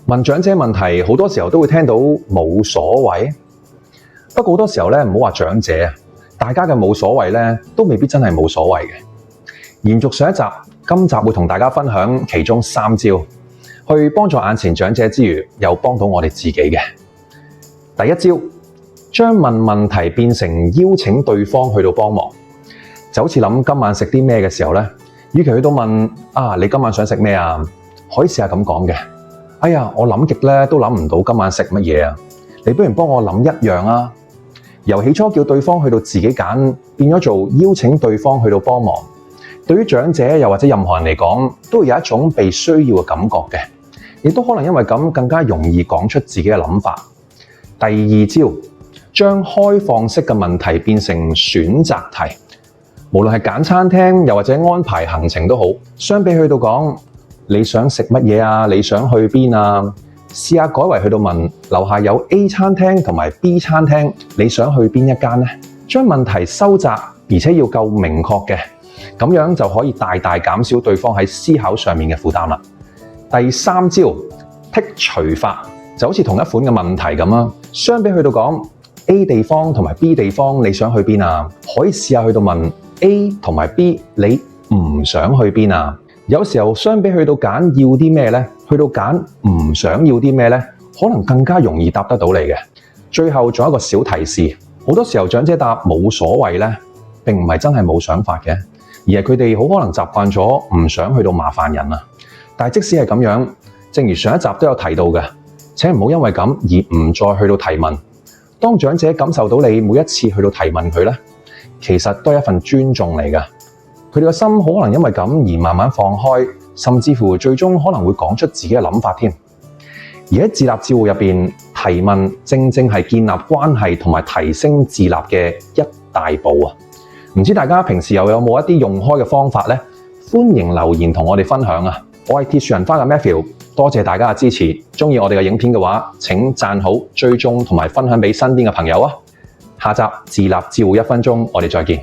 問長者問題，好多時候都會聽到冇所謂。不過好多時候咧，唔好話長者啊，大家嘅冇所謂咧，都未必真係冇所謂嘅。延續上一集，今集會同大家分享其中3招，去幫助眼前長者之餘，又幫到我哋自己嘅。第一招，將問問題變成邀請對方去到幫忙，就好似諗今晚食啲咩嘅時候咧，與其去到問你今晚想食咩啊，可以試下咁講嘅。哎呀，我諗極咧都諗唔到今晚食乜嘢啊！你不如幫我諗一樣啊！由起初叫對方去到自己揀，變咗做邀請對方去到幫忙。對於長者又或者任何人嚟講，都會有一種被需要嘅感覺嘅，亦都可能因為咁更加容易講出自己嘅諗法。第二招，將開放式嘅問題變成選擇題，無論係揀餐廳又或者安排行程都好，相比去到講你想食乜嘢啊？你想去邊啊？試下改為去到問樓下有 A 餐廳同埋 B 餐廳，你想去邊一間呢？將問題收窄，而且要夠明確嘅，咁樣就可以大大減少對方喺思考上面嘅負擔啦。第三招，剔除法，就好似同一款嘅問題咁啊。相比去到講 A 地方同埋 B 地方，你想去邊啊？可以試下去到問 A 同埋 B， 你唔想去邊啊？有時候相比去到揀要啲咩呢，去到揀唔想要啲咩呢，可能更加容易答得到你嘅。最後仲有一個小提示，好多時候長者答冇所謂呢，並唔係真係冇想法嘅，而係佢哋好可能習慣咗唔想去到麻煩人啊。但係即使係咁樣，正如上一集都有提到嘅，請唔好因為咁而唔再去到提問。當長者感受到你每一次去到提問佢呢，其實都係一份尊重嚟㗎。佢哋個心可能因為咁而慢慢放開，甚至乎最終可能會講出自己嘅諗法添。而喺自立照護入邊，提問正正係建立關係同埋提升自立嘅一大步啊！唔知大家平時又有冇一啲用開嘅方法呢？歡迎留言同我哋分享啊！我係鐵樹人花嘅 Matthew， 多謝大家嘅支持。中意我哋嘅影片嘅話，請讚好、追蹤同埋分享俾身邊嘅朋友啊！下集自立照護1分鐘，我哋再見。